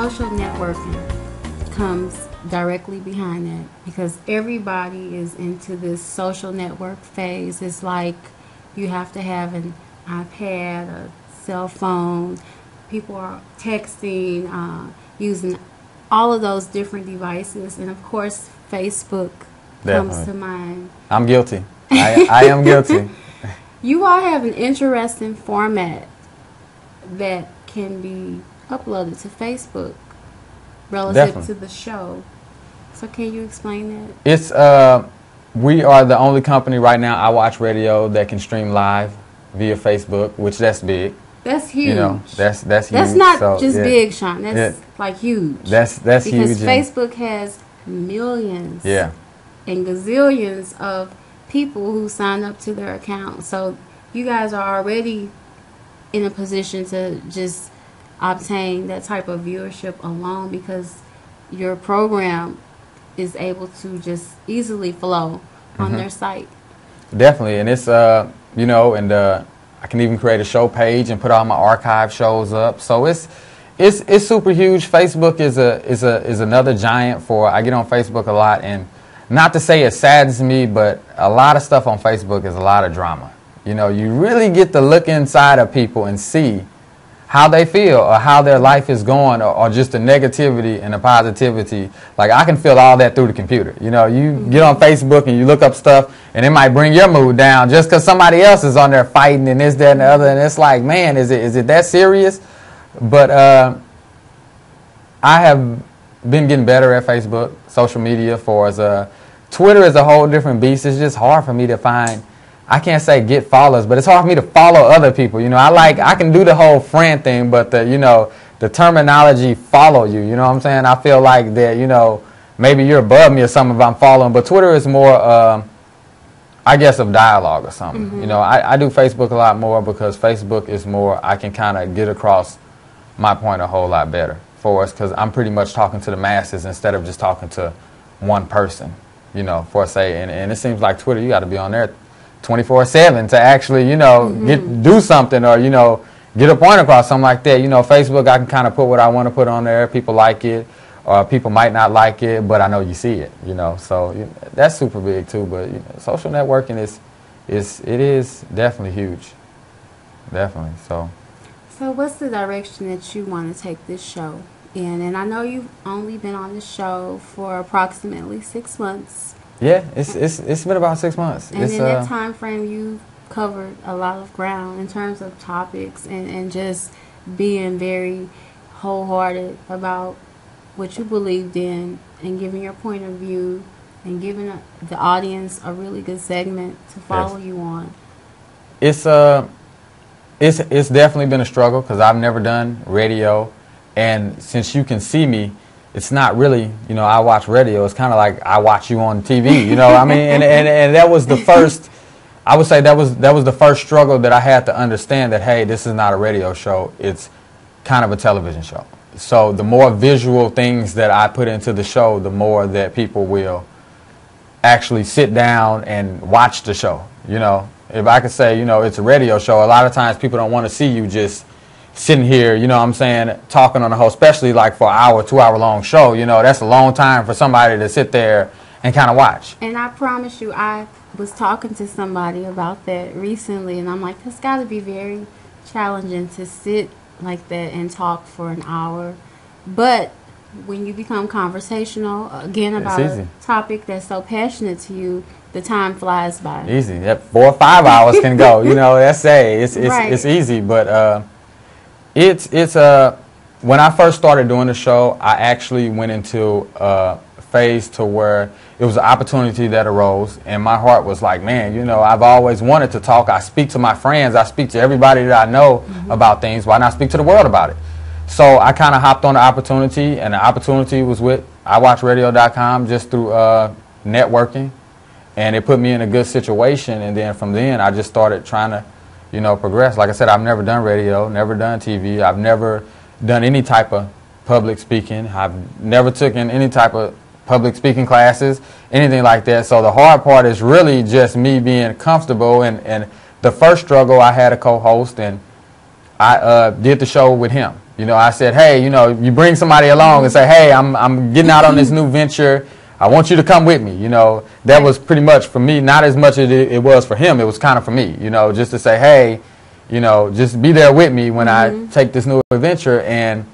social networking comes directly behind that because everybody is into this social network phase. It's like you have to have an iPad, a cell phone. People are texting, using all of those different devices, and of course Facebook comes to mind. I'm guilty. I am guilty. You all have an interesting format that can be uploaded to Facebook relative to the show. So can you explain that? It's we are the only company right now, I Watch Radio, that can stream live via Facebook, which that's big. That's huge. You know, that's huge. That's not just big, Shawn. That's like huge. That's because huge. Because Facebook has millions and gazillions of people who sign up to their account. So you guys are already in a position to just obtain that type of viewership alone because your program is able to just easily flow on their site. Definitely, and it's you know, and I can even create a show page and put all my archive shows up. So it's super huge. Facebook is another giant for. I get on Facebook a lot, and not to say it saddens me, but a lot of stuff on Facebook is a lot of drama. You know, you really get to look inside of people and see how they feel or how their life is going or just the negativity and the positivity. Like, I can feel all that through the computer. You know, you get on Facebook and you look up stuff and it might bring your mood down just because somebody else is on there fighting and this, that, and the other. And it's like, man, is it that serious? But I have been getting better at Facebook, social media for us. Twitter is a whole different beast. It's just hard for me to find. I can't say get followers, but it's hard for me to follow other people. You know, I can do the whole friend thing, but the terminology follow you. You know what I'm saying? I feel like that, you know, maybe you're above me or something if I'm following, but Twitter is more, I guess, of dialogue or something. You know, I do Facebook a lot more because Facebook is more, I can kind of get across my point a whole lot better for us because I'm pretty much talking to the masses instead of just talking to one person, you know, for say, and it seems like Twitter, you got to be on there 24/7 to actually, you know, do something or, you know, get a point across, something like that. You know, Facebook, I can kind of put what I want to put on there. People like it, or people might not like it, but I know you see it, you know. So that's super big too. But you know, social networking is definitely huge, definitely. So what's the direction that you want to take this show in? And I know you've only been on the show for approximately 6 months. Yeah, it's been about 6 months. And in that time frame, you've covered a lot of ground in terms of topics and just being very wholehearted about what you believed in and giving your point of view and giving the audience a really good segment to follow you on. It's definitely been a struggle because I've never done radio, and since you can see me, it's not really, you know, I watch radio. It's kind of like I watch you on TV, you know what I mean? And that was the first, I would say that was the first struggle that I had to understand that, hey, this is not a radio show. It's kind of a television show. So the more visual things that I put into the show, the more that people will actually sit down and watch the show, you know. If I could say, you know, it's a radio show, a lot of times people don't want to see you just sitting here, you know what I'm saying, talking on the whole, especially like for an hour, 2 hour long show, you know, that's a long time for somebody to sit there and kind of watch. And I promise you, I was talking to somebody about that recently, and I'm like, it's got to be very challenging to sit like that and talk for an hour. But when you become conversational, again, about a topic that's so passionate to you, the time flies by. Easy. That 4 or 5 hours can go, you know, that's it's easy, but when I first started doing the show, I actually went into a phase to where it was an opportunity that arose, and my heart was like, man, you know, I've always wanted to talk. I speak to my friends. I speak to everybody that I know about things. Why not speak to the world about it? So I kind of hopped on the opportunity, and the opportunity was with iWatchRadio.com just through networking, and it put me in a good situation, and then from then I just started trying to, you know, progress. Like I said, I've never done radio, never done TV. I've never done any type of public speaking. I've never taken any type of public speaking classes, anything like that. So the hard part is really just me being comfortable. And the first struggle, I had a co-host, and I did the show with him. You know, I said, hey, you know, you bring somebody along and say, hey, I'm getting out on this new venture. I want you to come with me. You know, that was pretty much for me, not as much as it was for him. It was kind of for me, you know, just to say, hey, you know, just be there with me when I take this new adventure. And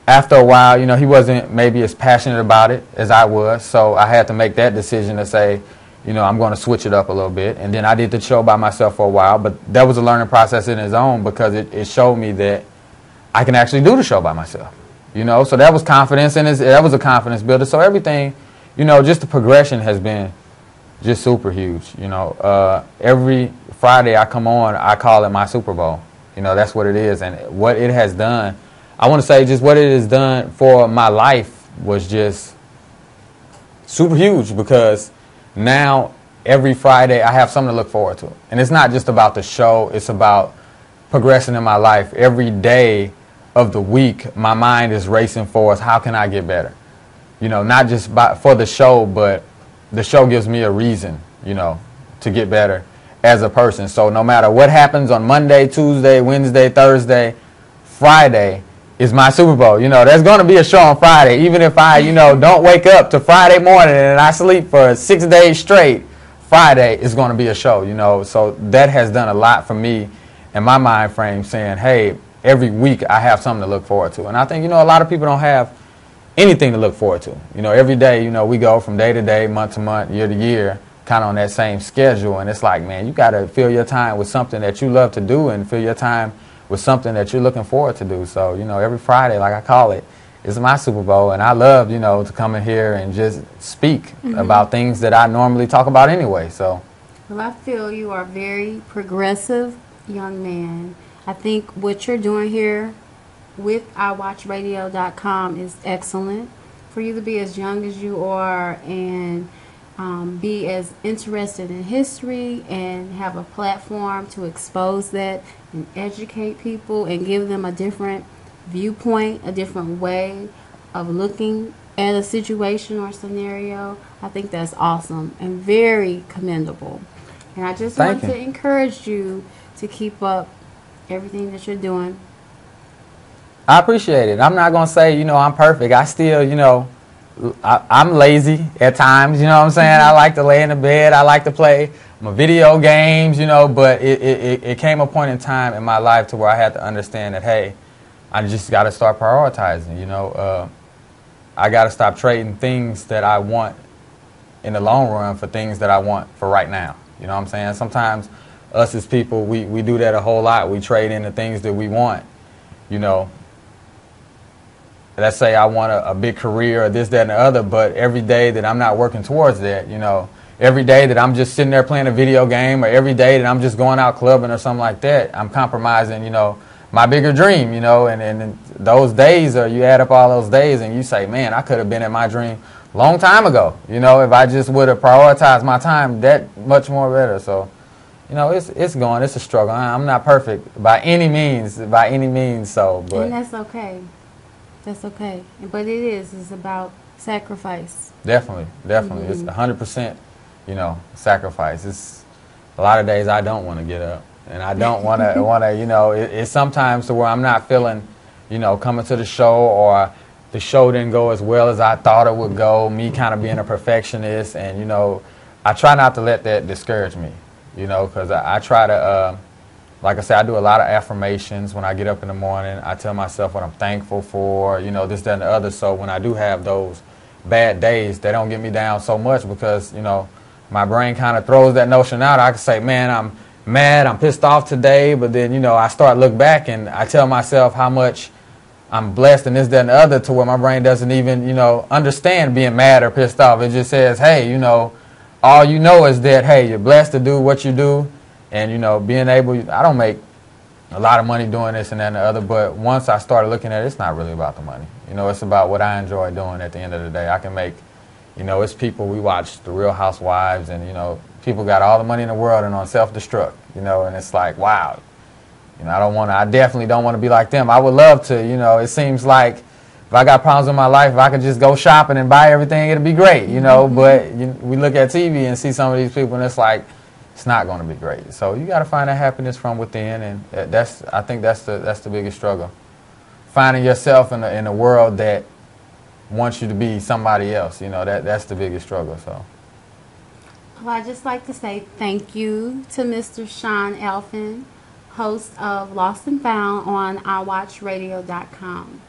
after a while, you know, he wasn't maybe as passionate about it as I was. So I had to make that decision to say, you know, I'm going to switch it up a little bit. And then I did the show by myself for a while. But that was a learning process in its own, because it showed me that I can actually do the show by myself, you know. So that was confidence, and that was a confidence builder. So everything, you know, just the progression has been just super huge, you know. Every Friday I come on, I call it my Super Bowl. You know, that's what it is. And what it has done, I want to say just what it has done for my life was just super huge, because now every Friday I have something to look forward to. And it's not just about the show, it's about progressing in my life. Every day of the week, my mind is racing for us. How can I get better? You know, not just for the show, but the show gives me a reason, you know, to get better as a person. So no matter what happens on Monday, Tuesday, Wednesday, Thursday, Friday is my Super Bowl. You know, there's going to be a show on Friday. Even if I, you know, don't wake up to Friday morning and I sleep for 6 days straight, Friday is going to be a show, you know. So that has done a lot for me in my mind frame, saying, hey, every week I have something to look forward to. And I think, you know, a lot of people don't have anything to look forward to. You know, every day, you know, we go from day to day, month to month, year to year, kind of on that same schedule. And it's like, man, you got to fill your time with something that you love to do, and fill your time with something that you're looking forward to do. So, you know, every Friday, like I call it, is my Super Bowl. And I love, you know, to come in here and just speak about things that I normally talk about anyway. So, well, I feel you are very progressive young man. I think what you're doing here with iWatchRadio.com is excellent. For you to be as young as you are and be as interested in history and have a platform to expose that and educate people and give them a different viewpoint, a different way of looking at a situation or scenario, I think that's awesome and very commendable. And I just want to encourage you to keep up everything that you're doing. I appreciate it. I'm not going to say, you know, I'm perfect. I still, you know, I'm lazy at times, you know what I'm saying? I like to lay in the bed. I like to play my video games, you know, but it came a point in time in my life to where I had to understand that, hey, I just got to start prioritizing, you know. I got to stop trading things that I want in the long run for things that I want for right now. You know what I'm saying? Sometimes us as people, we do that a whole lot. We trade in the things that we want, you know. Let's say I want a big career or this, that, and the other, but every day that I'm not working towards that, you know, every day that I'm just sitting there playing a video game, or every day that I'm just going out clubbing or something like that, I'm compromising, you know, my bigger dream, you know. And those days, or you add up all those days and you say, man, I could have been at my dream a long time ago, you know, if I just would have prioritized my time that much more better. So, you know, it's going, it's a struggle. I'm not perfect by any means, so, but. And that's okay. That's okay. But it's about sacrifice. Definitely. It's 100%, you know, sacrifice. It's a lot of days I don't want to get up, and I don't want to, you know, it's sometimes to where I'm not feeling, you know, coming to the show, or the show didn't go as well as I thought it would go, me kind of being a perfectionist, and, you know, I try not to let that discourage me, you know, because I try to, like I said, I do a lot of affirmations when I get up in the morning. I tell myself what I'm thankful for, you know, this, that, and the other. So when I do have those bad days, they don't get me down so much, because, you know, my brain kind of throws that notion out. I can say, man, I'm mad, I'm pissed off today. But then, you know, I start to look back and I tell myself how much I'm blessed and this, that, and the other, to where my brain doesn't even, you know, understand being mad or pissed off. It just says, hey, you know, all you know is that, hey, you're blessed to do what you do. And, you know, being able, I don't make a lot of money doing this and that and the other, but once I started looking at it, it's not really about the money. You know, it's about what I enjoy doing at the end of the day. I can make, you know, it's people, we watch The Real Housewives, and, you know, people got all the money in the world and on self-destruct, you know, and it's like, wow. You know, I definitely don't want to be like them. I would love to, you know, it seems like if I got problems in my life, if I could just go shopping and buy everything, it'd be great, you know, but we look at TV and see some of these people and it's like, it's not going to be great. So you got to find that happiness from within, and I think that's the biggest struggle. finding yourself in a world that wants you to be somebody else. You know, that's the biggest struggle. So. Well, I'd just like to say thank you to Mr. Shawn Elfin, host of Lost and Found on iWatchRadio.com.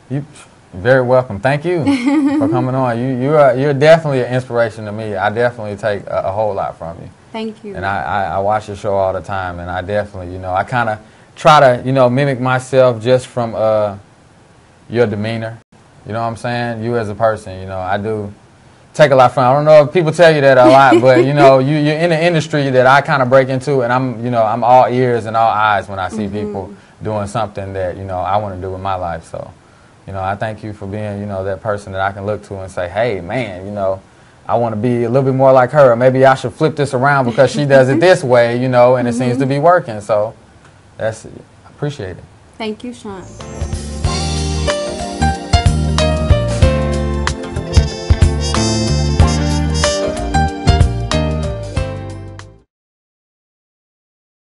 You're very welcome. Thank you for coming on. You're definitely an inspiration to me. I definitely take a whole lot from you. Thank you. And I watch your show all the time, and I definitely, I kind of try to, mimic myself just from your demeanor. You know what I'm saying? You as a person, I do take a lot from. I don't know if people tell you that a lot, but you're in an industry that I kind of break into, and I'm all ears and all eyes when I see people doing something that I want to do with my life. So, I thank you for being that person that I can look to and say, hey man, I want to be a little bit more like her. Or maybe I should flip this around because she does it this way, and it seems to be working. So I appreciate it. Thank you, Shawn.